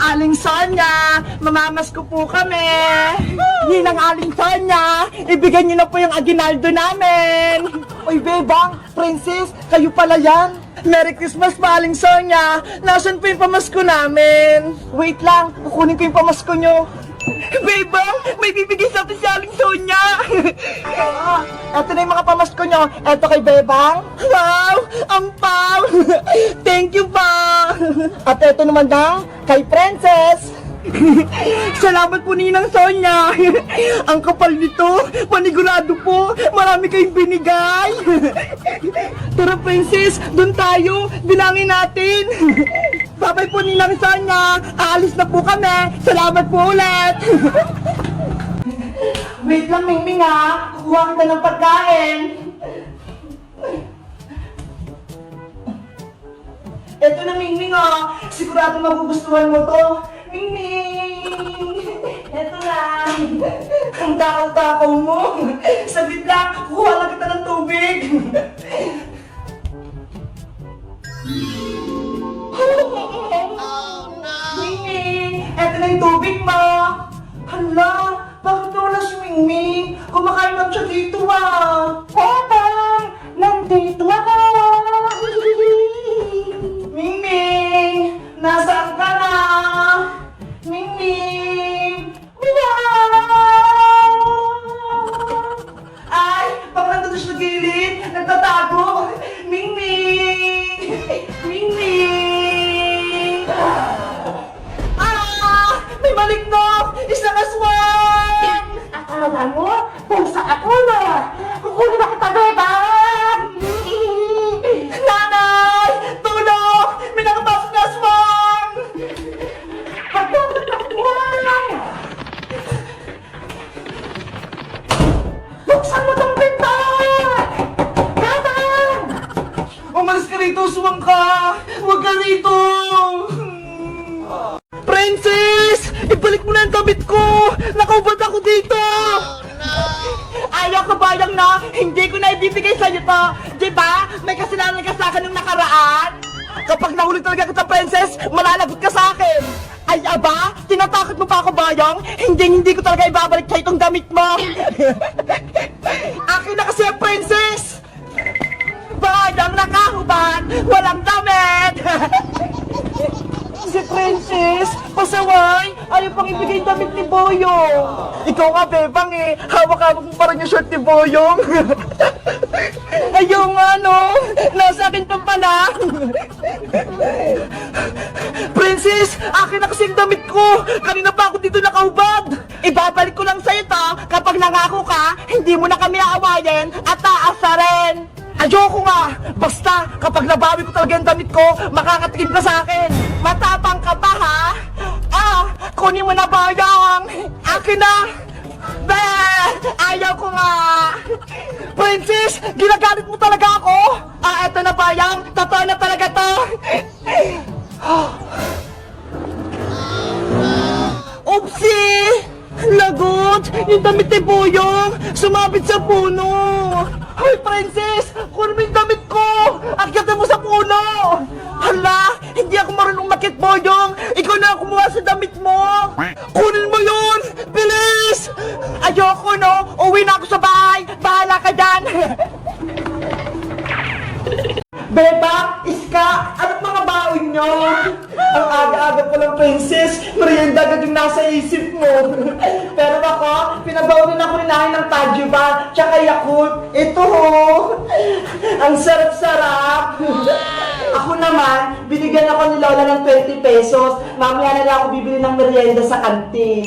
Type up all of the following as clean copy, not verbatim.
Aling Sonia, mamamas ko po kami. Ninang Aling Sonia, ibigay niyo na po yung aginaldo namin. Uy, Bebang, Princess, kayo pala yan. Merry Christmas pa, Aling Sonia. Nasaan po yung pamasko namin? Wait lang, kukunin ko yung pamasko nyo. Bebang, may bibigay sa atin si Aling Sonia. Eto na yung mga pamasko nyo. Eto kay Bebang. Wow, ampaw. Thank you pa. At eto naman daw, kay Princess. Salamat po, Ninang Sonia. Ang kapal nito, panigurado po. Marami kayong binigay. Tara, Princess, dun tayo. Bilangin natin. Bye-bye po, Ninang Sonia. Aalis na po kami. Salamat po ulit. Wait lang, Mingming ha. Kukuha kita ng pagkain. Eto na, Mingming ha. Sigurado magugustuhan mo to. Mingming! Eto na! Ang takaw-takaw mo! Sabit lang! Kuha lang kita ng tubig! Mingming! Eto na yung tubig mo! Hala! Bakit wala si Mingming? Kumakain lang siya dito ah! Bebang! Nandito ako! Mingming! Nasaan ka na? Mingming! Meow! Ay! Baka nandito siya sa gilid! Nagtatago! Mingming! Mingming! Ah! May maligno! Isang aswang! Akala mo? Pusa ako na! Kukunin na kita, Bebang! Nanay! Tulong! May nakapasok na aswang! Buksan mo tong pinto! Bebang! Umalis ka rito, suwang ka! Huwag ka rito! Princess! Ibalik mo na ang damit ko! Nakaubad ako dito! Ayaw ka bayang na, hindi ko na ibibigay sa'yo to! Diba? May kasalanan ka sa akin nung nakaraan! Kapag nahuli talaga kita, Princess, malalagot ka sa akin! Ay, aba? Tinatakot mo pa ako, Bayang? Hindi ko talaga ibabalik sa'yo itong damit mo! Akin na kasi ang Princess! Bayang nakahubad! Walang damit! Si Princess, pasaway! Ayaw pang ibigay yung damit ni Boyong! Ikaw nga, Bebang eh! Hawak-hawak mo parang yung shirt ni Boyong! Ayaw nga, no? Nasa akin pa pala! Princess, akin na kasi yung damit ko! Kanina pa ako dito nakahubad! Ibabalik ko lang sa'yo to kapag nangako ka, hindi mo na kami aawayin at aasarin! Ayoko nga! Basta, kapag nabawi ko talaga yung damit ko, makakatikim ka sa akin! Matapang ka ba, ha? Ah! Kunin mo na, Bayang! Akin na! Be! Ayaw ko nga! Princess! Ginagalit mo talaga ako! Ah, eto na, Bayang! Totoo na talaga to! Oopsie! Lagot! Yung damit ni Boyong! Sumabit sa puno! Hoy, Princess! Kunin mo yung damit ko! Akyatin mo sa puno! Hala! Hindi ako marunong makit, Boyong! Ikaw na ang kumuha sa damit mo! Kunin mo yun! Bilis! Ayoko, no? Uwi na ako sa bahay! Bahala ka dyan! Beba, Iska, ano't mga baon nyo? Ang aga-aga pa lang, Princess. Merienda agad yung nasa isip mo. Pero ako, pinabaon ako ni Nanay ng Tajuba, tsaka Yakult. Ito ho! Ang sarap-sarap! Ako naman, binigyan ako ni Lola ng 20 pesos. Mamaya na lang ako bibili ng merienda sa kantin.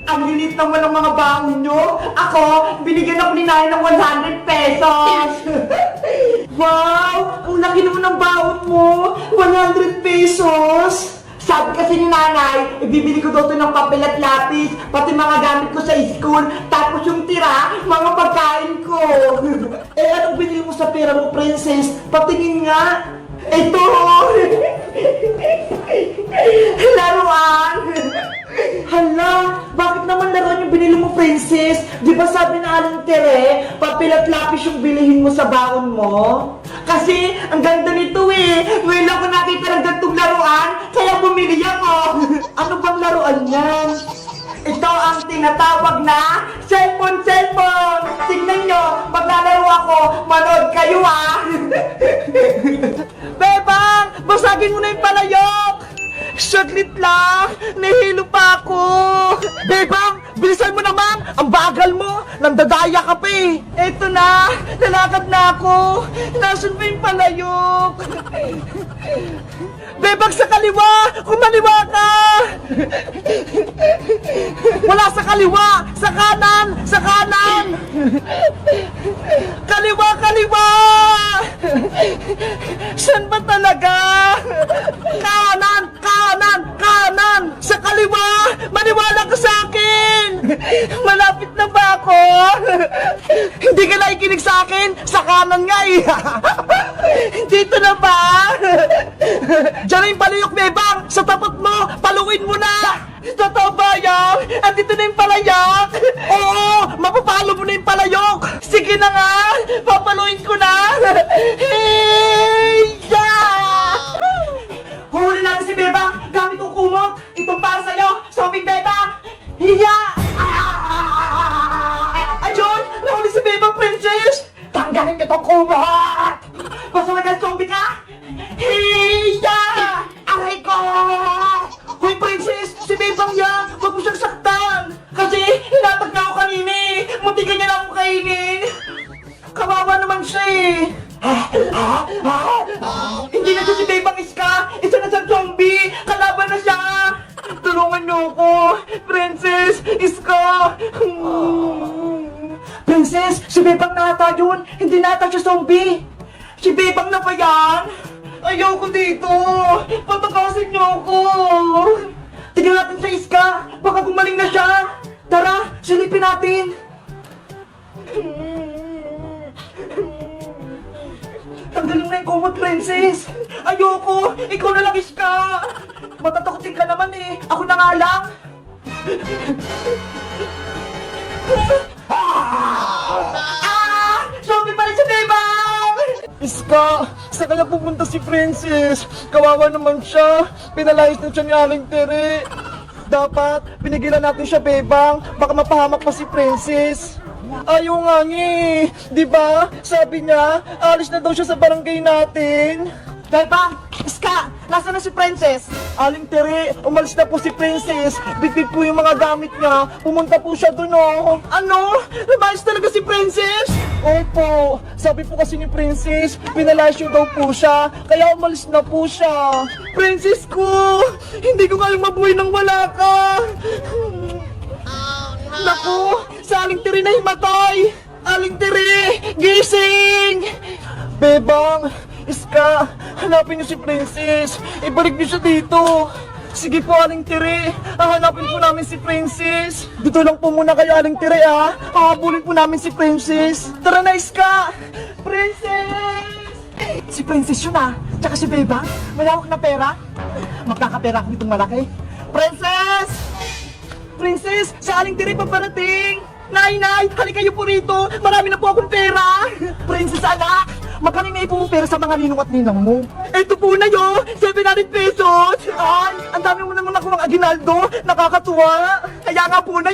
Ang lilit naman ng mga baon nyo. Ako, binigyan ako ni Nanay ng 100 pesos. Wow! Ang laki naman ng baon mo! 100 pesos! Sabi kasi ni Nanay, ibibili ko daw ito ng papel at lapis, pati mga gamit ko sa school, tapos yung tira, mga pagkain ko. Eh, anong binili mo sa pera mo, Princess? Patingin nga. Ito! Laruan! Hala, bakit naman laruan yung binili mo, Princess? Di ba sabi na Aling Tere, papel at lapis yung bilihin mo sa baon mo? Kasi, ang ganda nito eh. Ngayon ako nakita ng gantong laruan, kaya bumili ako. Ano yan? Ito ang tinatawag na cellphone. Tingnan nyo, maglalaro ako, manood kayo Bebang, basagin mo na yung palayok! Saglit lang, nahilo pa ako! Bebang, bilisan mo naman! Ang bagal mo! Nandadaya ka pa eh! Eto na! Lalakad na ako! Nasaan ba yung palayok? Bebang, sa kaliwa! Kumaliwa ka! Wala sa kaliwa! Sa kanan! Sa kanan! Kaliwa! Saan ba talaga? Kanan! Sa kaliwa! Maniwala ka sa akin! Malapit na ba ako? Hindi ka nakikinig sa akin? Sa kanan nga eh! Dito na ba? Diyan na yung palayok, Bebang! Sa tapat mo! Paluin mo na! Totoo ba yan? Andito na yung palayok! Oo! Mapapalo mo na yung palayok! Sige na nga! Papaluin ko na! Hey! Yeah! Huli natin si Bebang! Gamit kong kumot! Itong para sa'yo! Zombie Bebang! Hiya! Ayun! Nahuli si Bebang, Princess! Tanggalin ka tong kumot! Basta mag-zombie ka! Hiya! Aray ko! Hoy, Princess! Si Bebang yan! Huwag mo siyang saktan! Kasi hinatag na ako kanina eh! Muntikan niya na akong kainin! Kawawa naman siya eh! Hindi na siya si Bebang Iska! Isa na siyang zombie! Kalaban na siya! Tulungan niyo ako! Princess! Iska! Princess! Si Bebang na ata yun! Hindi na ata siya zombie! Si Bebang na ba yan? Ayoko dito! Patakasin niyo ako! Tignan natin sa Iska! Baka gumaling na siya! Tara! Silipin natin! Tanggalin na yung kumot, Princess! Ayoko! Ikaw na lang, Iska! Matatakotin ka naman eh! Ako na nga lang! Zombie pa rin si Bebang! Iska! Saan kaya pupunta si Princess? Kawawa naman siya! Pinalayas na siya ni Aling Tere! Dapat, pinigilan natin siya, Bebang! Baka mapahamak pa si Princess! Ayaw nga ni, di ba? Sabi niya, alis na daw siya sa barangay natin. Bebang! Iska! Nasaan na si Princess? Aling Tere, umalis na po si Princess. Bitbit po yung mga gamit niya. Pumunta po siya dun, oh. Ano? Nabayas talaga si Princess? Opo. Sabi po kasi ni Princess, pinalasyo daw po siya. Kaya umalis na po siya. Princess ko! Hindi ko kayang mabuhay nang wala ka. Naku! Sa Aling Tere na himatay! Aling Tere! Gising! Bebang! Iska! Hanapin niyo si Princess! Ibalik niyo siya dito! Sige po, Aling Tere! Hahanapin po namin si Princess! Dito lang po muna kayo, Aling Tere, ha! Hahabulin po namin si Princess! Tara na, Iska! Princess! Si Princess yun, ha! Tsaka si Bebang! May hawak na pera! Magkakapera ako nitong malaki! Princess! Princess, sa Aling Tere paparating! Nay! Halika kayo po rito! Marami na po akong pera! Princess, anak! Magkano na ipong pera sa mga ninong at ninang mo? Ito po na yun! 700 pesos! Ay! Ang dami mo naman ako ng aginaldo! Nakakatuwa! Kaya nga po na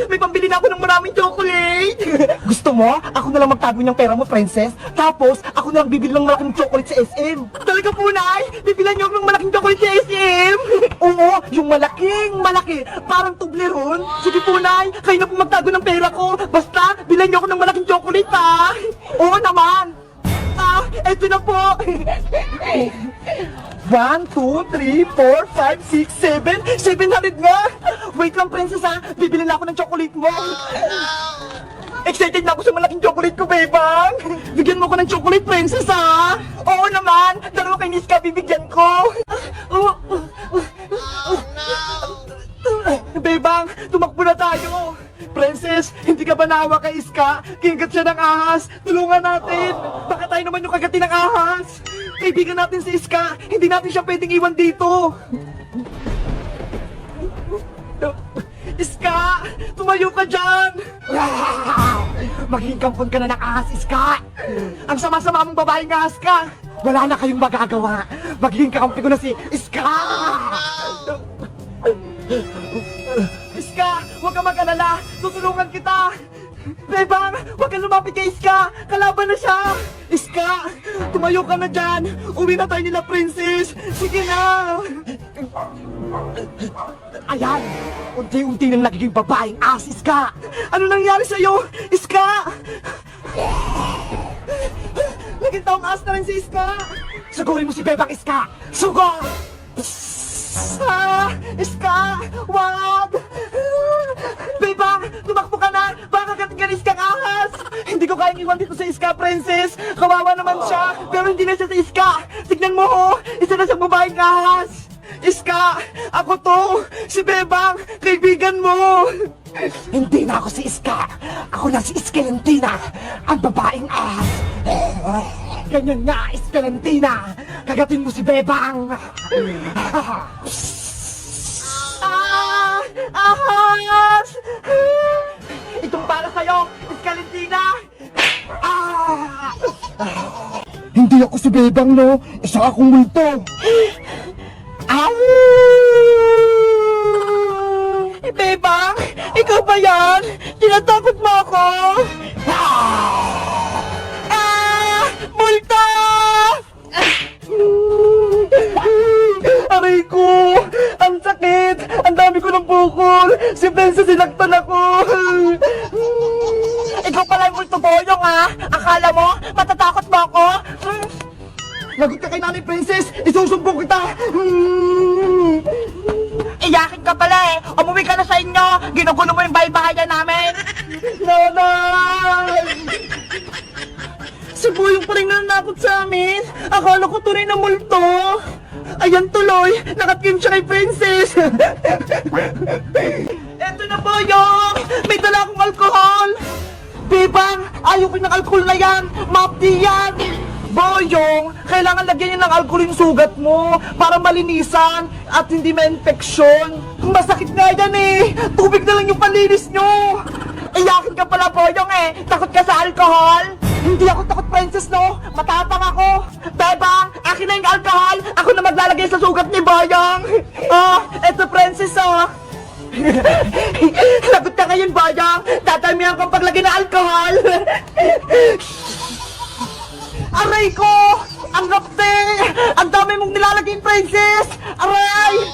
may pambili na ako ng maraming chocolate! Gusto mo? Ako na lang magtago ng pera mo, Princess! Tapos, ako na lang bibili ng malaking chocolate sa SM! Talaga po, Nay! Bibilan niyo ako ng malaking chocolate sa SM! Oo! Yung malaki! Parang Toblerone! Sige po, Nay! Kayo na po magtago ng pera ko! Basta, bilan niyo ako ng malaking chocolate, ha! Oo naman! Eto na po! 1, 2, 3, 4, 5, 6, 7! 700 nga! Wait lang, Princess, ha! Bibili na ako ng chocolate mo! Excited na ako sa malaking chocolate ko, Bebang! Bigyan mo ko ng chocolate, Princess, ha! Oo naman! Dalawa kay Niska bibigyan ko! Bebang, tumakbo na tayo! Princess, hindi ka ba naawa kay Iska? Kinagat siya ng ahas! Tulungan natin! Baka tayo naman yung kagatin ng ahas! Kaibigan natin si Iska! Hindi natin siya pwedeng iwan dito! Iska! Tumayo ka dyan! Magiging kampon ka na ng ahas, Iska! Ang sama-sama mong babaeng ahas ka! Wala na kayong magagawa! Magiging kakampi ko na si Iska! Iska, huwag kang mag-alala. Tutulungan kita. Bebang, huwag kang lumapit kay Iska. Kalaban na siya. Iska, tumayo ka na dyan. Uwi na tayo nila, Princess. Sige na. Ayan, unti-unti nang nagiging babaeng as, Iska. Ano nangyari sa'yo, Iska? Naging taong as na rin si Iska. Sugurin mo si Bebang, Iska. Sugo! Iska! Wag! Bebang, tumakbo ka na! Baka katiganis kang ahas! Hindi ko kayang iwan dito sa Iska, Princess! Kawawa naman siya! Pero hindi na siya sa Iska! Tignan mo, oh! Isa na siyang babaeng ahas! Iska! Ako to! Si Bebang! Kaibigan mo! Hindi na ako si Iska! Ako na si Iskelentina! Ang babaeng ahas! Ganyan nga, Iskelentina! Kagatin mo si Bebang! Ahas! Itong para sa'yo, Iskelentina! Hindi ako si Bebang, no? Isa akong multo! Bebang, ikaw ba yan? Tinatakot mo ako? Multa! Aray ko! Ang sakit! Ang dami ko ng bukol! Si Princess sinaktan ako! Ikaw pala yung multo boyong, ha? Akala mo? Matatakot mo ako? Lagot ka kay Nanay Princess! Isusumbong kita! Iyakin ka pala eh! Umuwi ka na sa inyo! Ginugulo mo yung bahay-bahayan namin! Nanay! Si Boyong pa rin nanakot sa amin! Akala ko tunay na multo! Ayan tuloy! Nakatim siya kay Princess! Eto na Boyong! May dala akong alkohol! Bebang! Ayaw ko ng alkohol na yan! Mapdi yan! Boyong, kailangan lagyan niyo ng alcohol yung sugat mo para malinisan at hindi ma-infeksyon. Masakit nga yan eh. Tubig na lang yung panlinis nyo. Iyakin ka pala, Boyong eh. Takot ka sa alcohol? Hindi ako takot, Princess, no. Matapang ako. Bebang, akin na yung alcohol. Ako na maglalagay sa sugat ni Boyong. Oh, eto, Princess, oh. Lagot ka ngayon, Boyong. Tatamihan kong paglagay ng alcohol. Aray ko! Ang rapte! Ang dami mong nilalagay, Princess! Aray!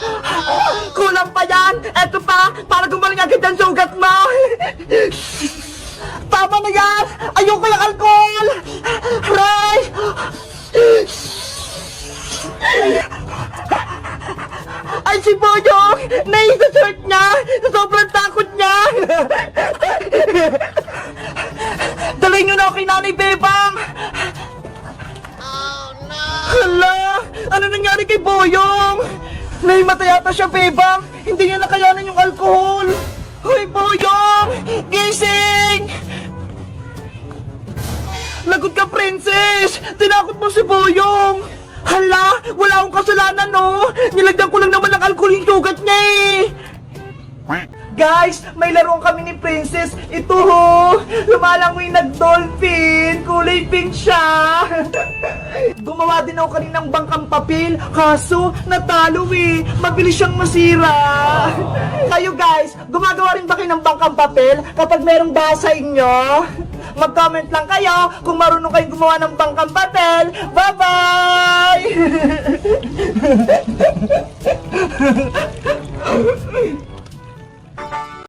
Kulang pa yan! Eto pa! Para gumaling agad ang sugat mo! Tama na yan! Ayoko yung alcohol! Aray! Ay, si Boyong! Naisa-shirt niya! Sa sobrang takot niya! Dalhin niyo na ako kay Nanay Bebang! Hala! Ano nangyari kay Boyong? Naimatay yata siya, Bebang! Hindi niya nakayanan yung alkohol! Hoy, Boyong! Gising! Lagot ka, Princess! Tinakot mo si Boyong! Hala! Wala akong kasalanan, no? Nilagyan ko lang naman ng alkohol yung sugat niya, eh! Guys, may laruan kami ni Princess. Ito ho, lumalangoy nag-dolphin. Kulay pink siya. Gumawa din ako kaninang bangkang papel. Kaso, natalo eh. Mabilis siyang masira. Kayo guys, gumagawa rin ba kayo ng bangkang papel kapag merong baha sa inyo? Mag-comment lang kayo kung marunong kayong gumawa ng bangkang papel. Bye-bye!